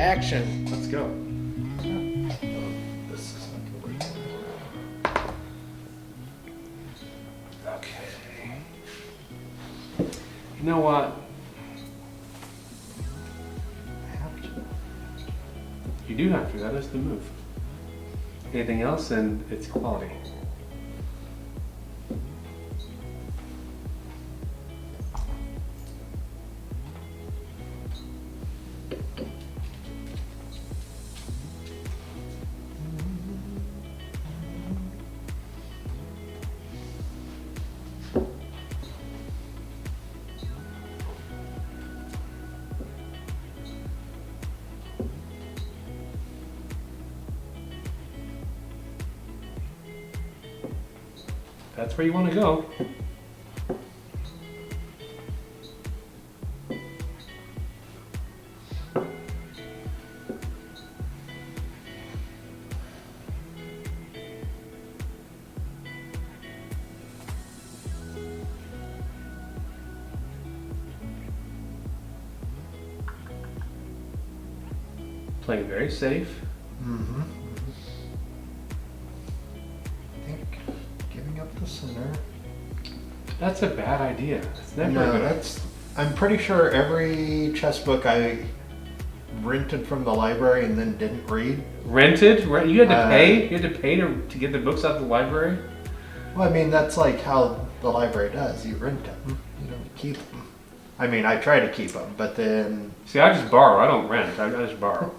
action. Let's go. This is not gonna work. Okay. You know what? I have to. You do have to. That is the move. Anything else, and it's quality. That's where you want to go. Playing very safe. Mm-hmm. I think giving up the center. That's a bad idea. It's never No, good. that's. I'm pretty sure every chess book I rented from the library and then didn't read. Rented? You had to pay? You had to pay to get the books out of the library? Well, I mean, that's like how the library does. You rent them. You don't keep them. I mean, I try to keep them, but then... See, I just borrow. I don't rent. I just borrow.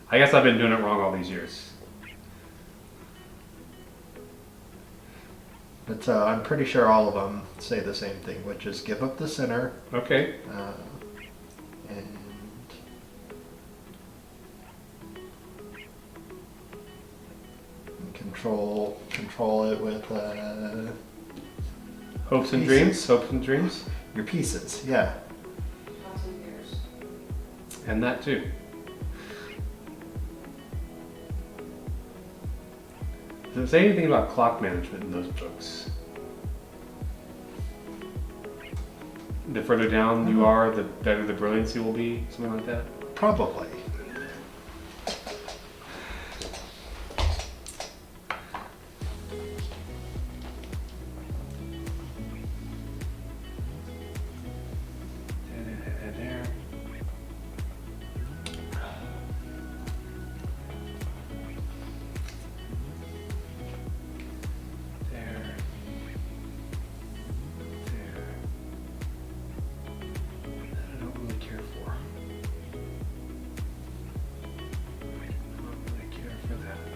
I guess I've been doing it wrong all these years. But I'm pretty sure all of them say the same thing, which is give up the center. Okay. And control it with Hopes and pieces. dreams. Hopes and dreams. Your pieces, yeah. And that too. Does it say anything about clock management in those books? The further down you are, the better the brilliancy will be, something like that? Probably. There. I don't really care for. I don't really care for that.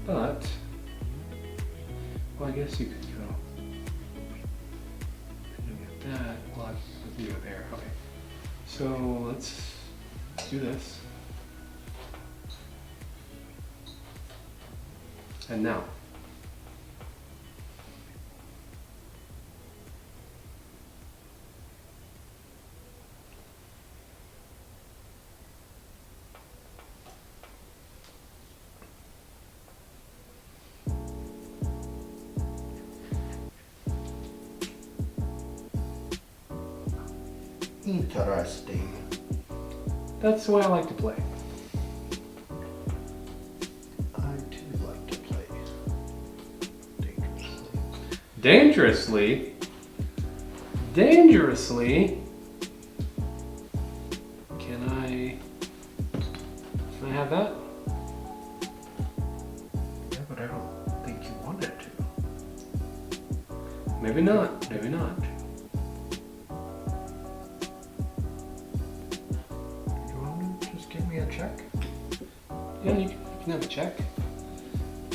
But, well, I guess you could go. And you get that. Well, you go there. Okay. So let's do this. And now. Interesting. That's the way I like to play. I too like to play dangerously. Dangerously? Dangerously? Can I have that? Yeah, but I don't think you wanted to. Maybe not. Maybe not. You want to just give me a check? Yeah, you can have a check.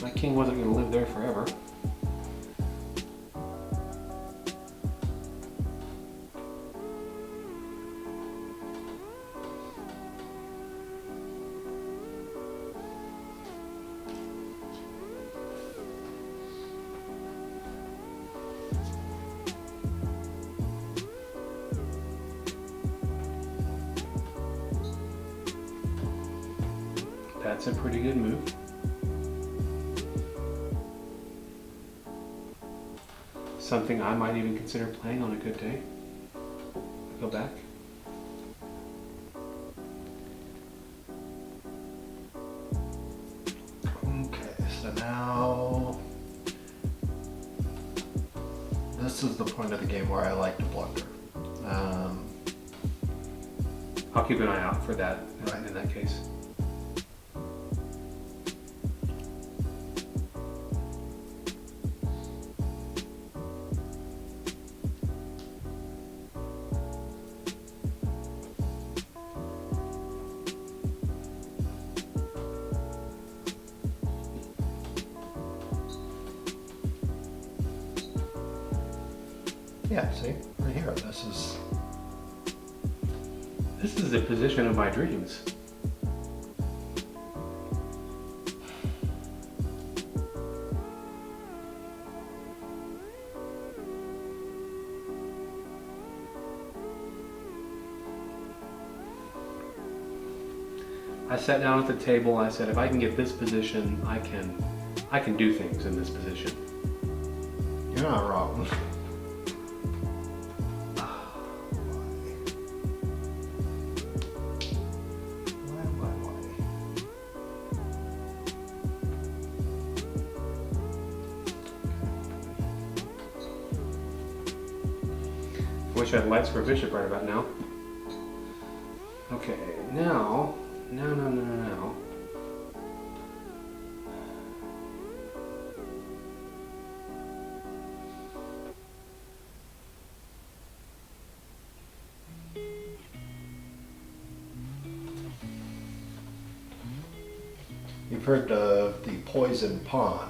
My king wasn't going to live there forever. That's a pretty good move. something I might even consider playing on a good day. Go back. Okay, so now this is the point of the game where I like to blunder. I'll keep an eye out for that Right. in that case. Yeah, see, right here, This is the position of my dreams. I sat down at the table. I said, if I can get this position, I can do things in this position. you're not wrong. I wish I had lights for a bishop right about now. Okay, now. You've heard of the poison pawn.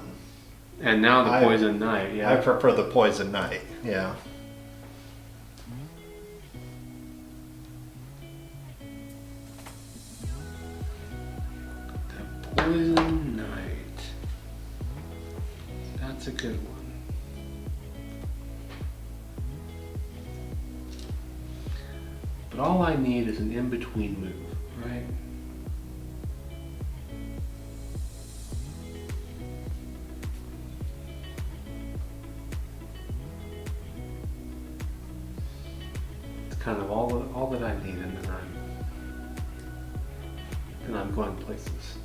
And now the poison knight, yeah. I prefer the poison knight, yeah. The poison knight. That's a good one. But all I need is an in-between move, right? Kind of all that I need, and then I'm going places.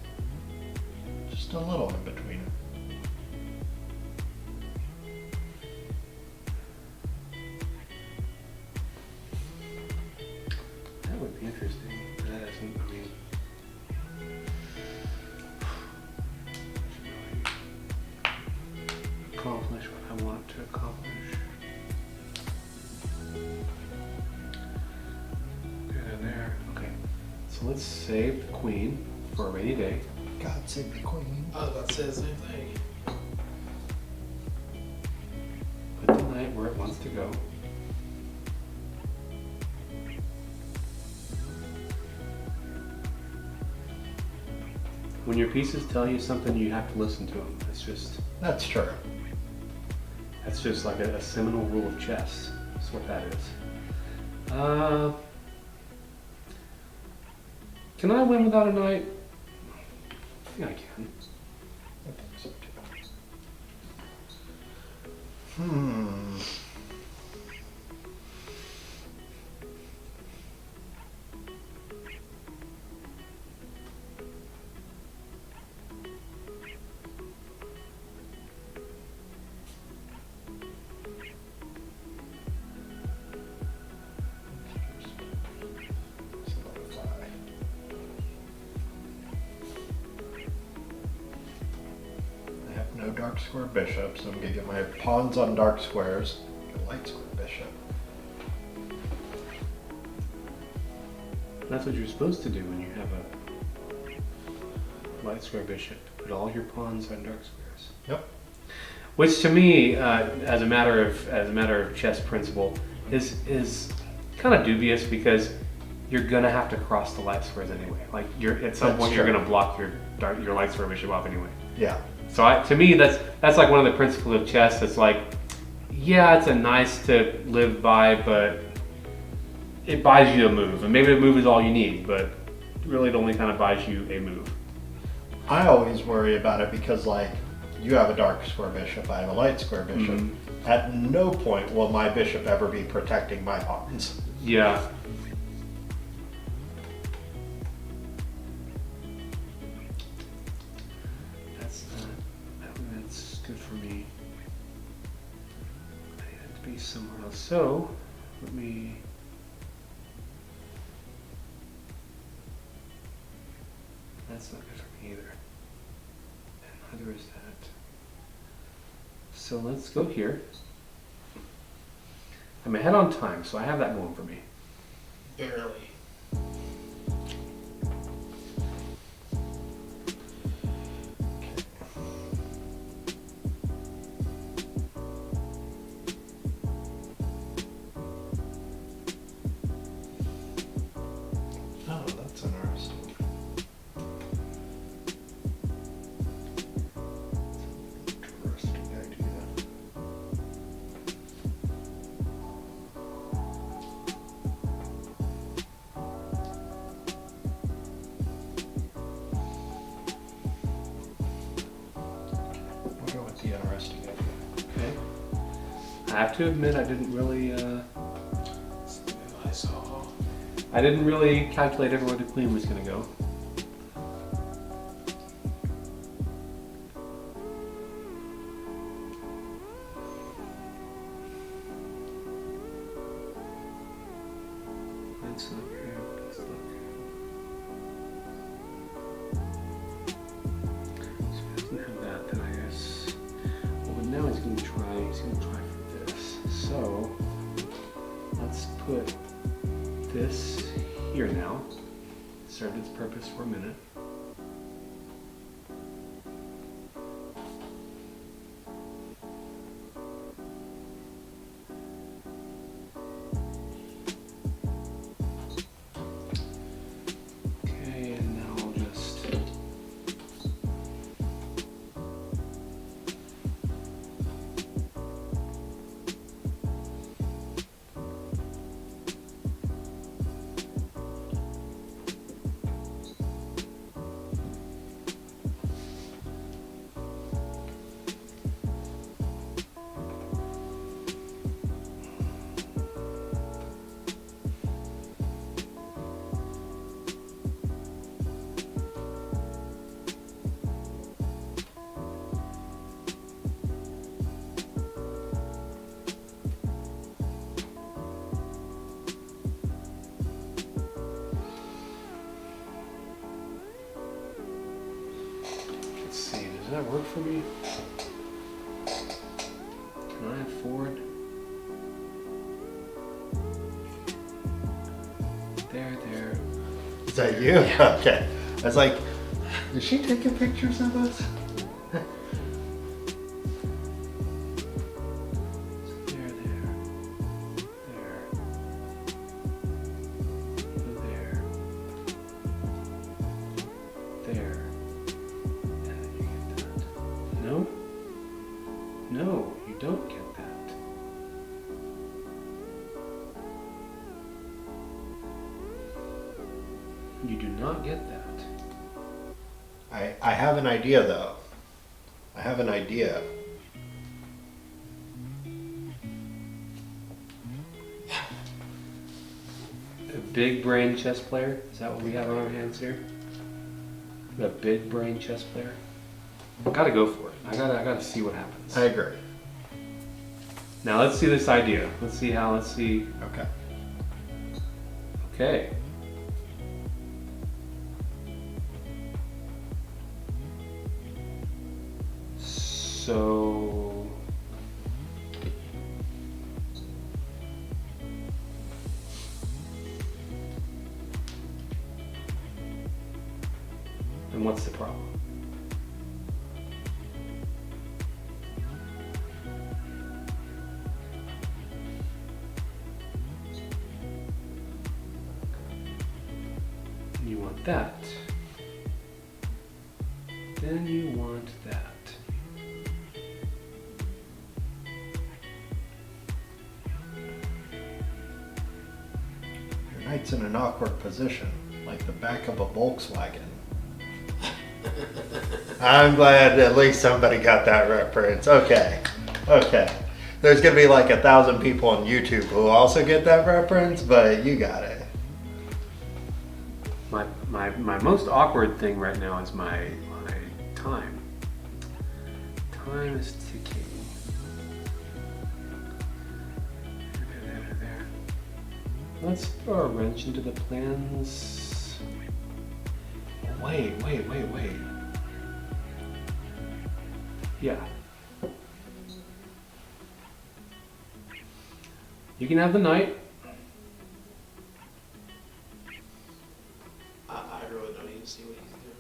Just a little in between. That would be interesting. That isn't. I mean, I should really accomplish what I want to accomplish. There. Okay. So let's save the queen for a rainy day. God save the queen. I was about to say the same thing. Put the knight where it wants to go. When your pieces tell you something, you have to listen to them. That's true. That's just like a seminal rule of chess. That's what that is. Can I win without a knight? I think I can. I think so too. No dark square bishop, so I'm gonna get my pawns on dark squares. Get a light square bishop. That's what you're supposed to do when you have a light square bishop. Put all your pawns on dark squares. Yep. Which to me, as a matter of chess principle, is kind of dubious because you're gonna have to cross the light squares anyway. Like at some point you're gonna block your light square bishop off anyway. Yeah. So to me, that's like one of the principles of chess. That's like, yeah, it's a nice to live by, but it buys you a move, and maybe the move is all you need, but really it only kind of buys you a move. I always worry about it because, like, you have a dark square bishop, I have a light square bishop. At no point will my bishop ever be protecting my pawns. Yeah. That's not, I don't think that's good for me. I need it to be somewhere else. So, let me... That's not good for me either. And neither is that. So let's go here. I'm ahead on time, so I have that going for me. Barely. Oh, that's interesting. Interesting idea. We'll go with the interesting idea. Okay. I have to admit, I didn't really, I didn't really calculate everywhere the queen was going to go. Let's look here. Let's look. So if he doesn't have that, then I guess. Well, but now he's going to try. He's going to try for this. So let's put this here now. Served its purpose for a minute. Okay, and now I'll just let's see, does that work for me? Can I afford? There. Is that you? Yeah. Okay. I was like, is she taking pictures of us? There. And then you get that. No, you don't get that. You do not get that. I have an idea though. I have an idea. A big brain chess player? Is that what we have on our hands here? A big brain chess player? I gotta go for it. I gotta see what happens. I agree. Now let's see this idea. Let's see. Okay. Okay. So and what's the problem? You want that. Then you want that. Your knight's in an awkward position, like the back of a Volkswagen. I'm glad at least somebody got that reference. Okay. There's gonna be like 1,000 people on YouTube who also get that reference, but you got it. My most awkward thing right now is my time. Time is ticking. There. Let's throw a wrench into the plans. Wait. Yeah. You can have the knight. I really don't even see what he's doing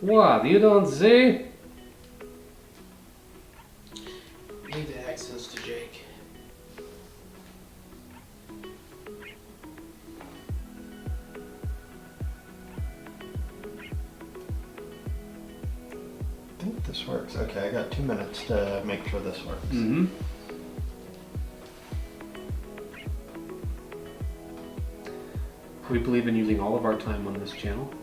right now. What? You don't see? Leave the accents to Jake. I think this works. Okay, I got 2 minutes to make sure this works. Mm-hmm. We believe in using all of our time on this channel.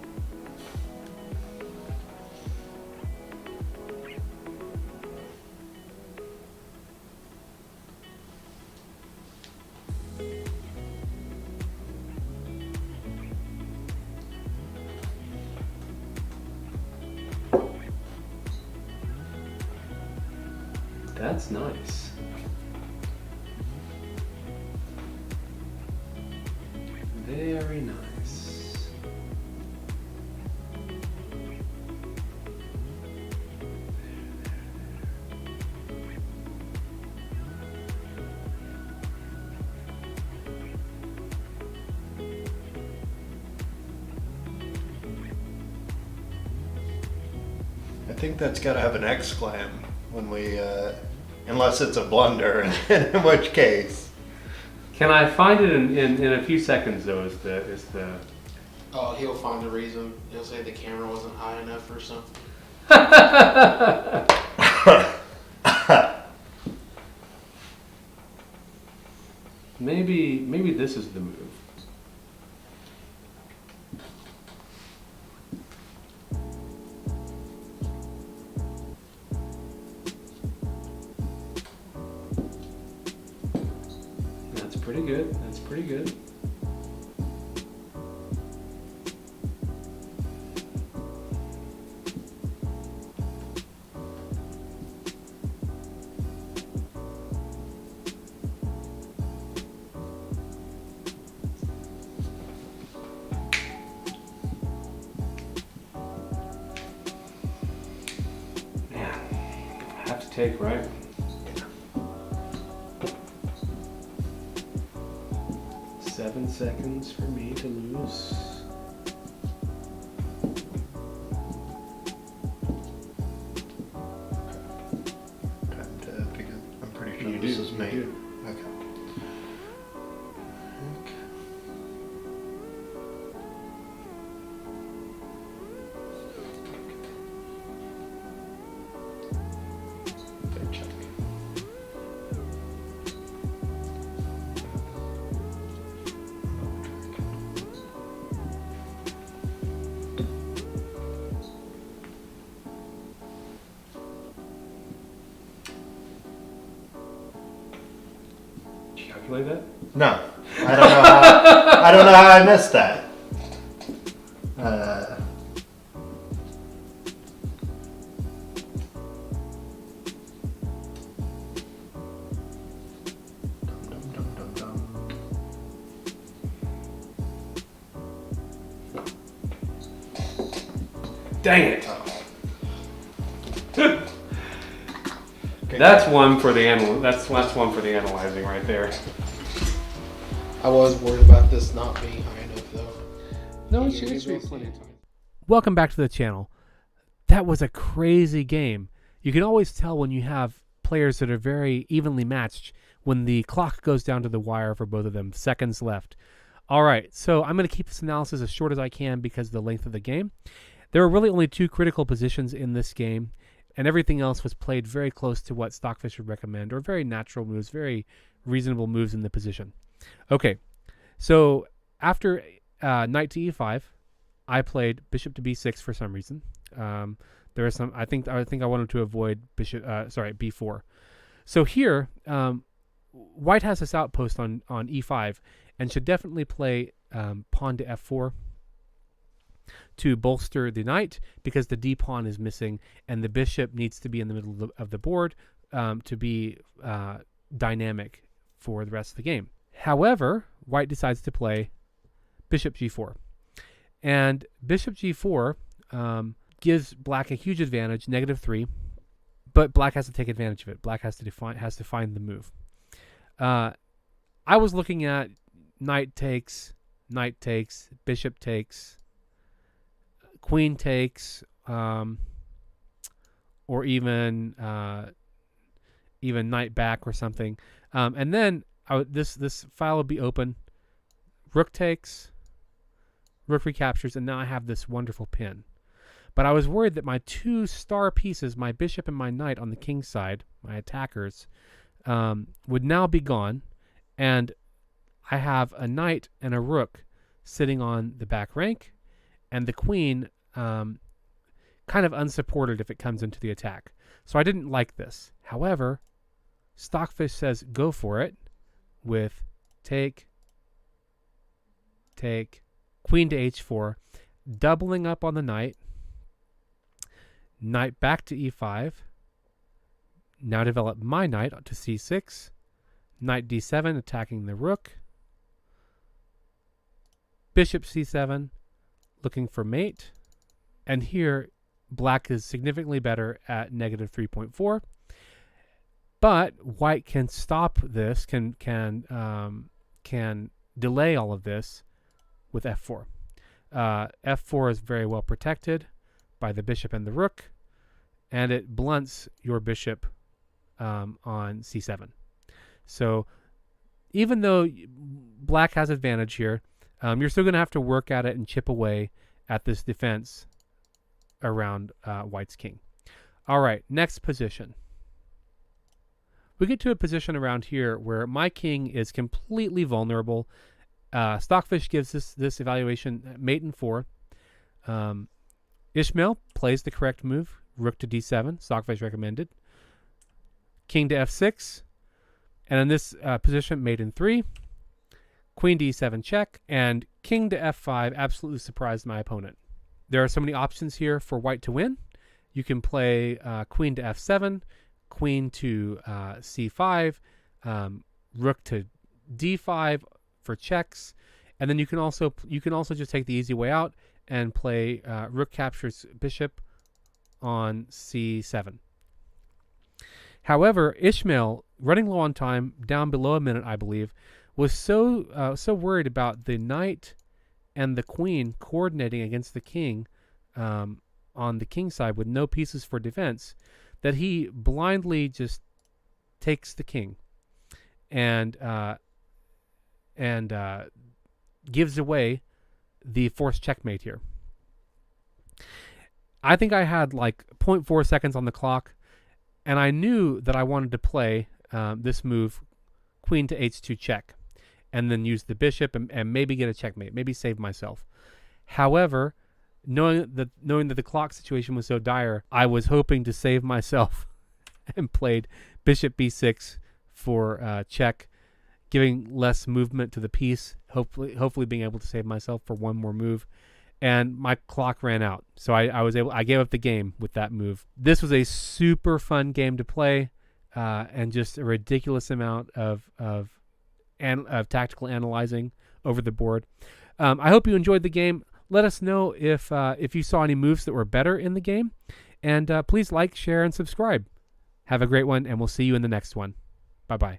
That's nice. Very nice. I think that's got to have an exclam when we, unless it's a blunder, in which case. Can I find it in a few seconds though? Is the Oh, he'll find a reason. He'll say the camera wasn't high enough or something. maybe this is the move. That's pretty good. That's pretty good. Have to take, right? Yeah. 7 seconds for me to lose. Time to figure. I'm pretty sure You this do, is you me. do. Okay. Check. Did you calculate that? No, I don't know how. I don't know how I missed that. Dum, dum, dum. Dang it! Okay. That's one for the that's one for the analyzing right there. I was worried about this not being high enough though. No, it should be plenty of time. Welcome back to the channel. That was a crazy game. You can always tell when you have players that are very evenly matched when the clock goes down to the wire for both of them. Seconds left. All right, so I'm going to keep this analysis as short as I can because of the length of the game. There are really only 2 critical positions in this game, and everything else was played very close to what Stockfish would recommend, or very natural moves, very reasonable moves in the position. Okay, so after knight to e5. I played bishop to b6 for some reason. There is some. I think I wanted to avoid bishop. B4. So here, white has this outpost on e5 and should definitely play pawn to f4 to bolster the knight, because the d pawn is missing and the bishop needs to be in the middle of the board to be dynamic for the rest of the game. However, white decides to play bishop g4, and bishop g4 gives black a huge advantage, -3, but black has to take advantage of it. Black has to find the move. I was looking at knight takes, bishop takes, queen takes, or even knight back or something. And then this file will be open. Rook takes, rook recaptures, and now I have this wonderful pin. But I was worried that my two star pieces, my bishop and my knight on the king side, my attackers, would now be gone, and I have a knight and a rook sitting on the back rank, and the queen kind of unsupported if it comes into the attack. So I didn't like this. However, Stockfish says go for it with take, queen to h4, doubling up on the knight, knight back to e5, now develop my knight to c6, knight d7 attacking the rook, bishop c7 looking for mate, and here black is significantly better at -3.4, but white can stop this, can delay all of this with f4. F4 is very well protected by the bishop and the rook, and it blunts your bishop on c7. So even though black has advantage here, you're still going to have to work at it and chip away at this defense around white's king. All right, next position. We get to a position around here where my king is completely vulnerable. Stockfish gives this evaluation mate in 4. Ishmael plays the correct move, rook to d7, Stockfish recommended. King to f6, and in this position, mate in 3. Queen to e7 check, and king to f5 absolutely surprised my opponent. There are so many options here for white to win. You can play queen to f7, queen to c5, rook to d5 for checks, and then you can also just take the easy way out and play rook captures bishop on c7. However, Ishmael, running low on time, down below a minute, I believe, was so worried about the knight and the queen coordinating against the king on the king side with no pieces for defense that he blindly just takes the king and gives away the forced checkmate here. I think I had like 0.4 seconds on the clock, and I knew that I wanted to play this move, queen to h2 check, and then use the bishop and maybe get a checkmate, maybe save myself. However, knowing that the clock situation was so dire, I was hoping to save myself and played bishop b6 for check, giving less movement to the piece, hopefully being able to save myself for one more move. And my clock ran out, so I gave up the game with that move. This was a super fun game to play, and just a ridiculous amount of tactical analyzing over the board. I hope you enjoyed the game. Let us know if you saw any moves that were better in the game, and please like, share, and subscribe. Have a great one, and we'll see you in the next one. Bye-bye.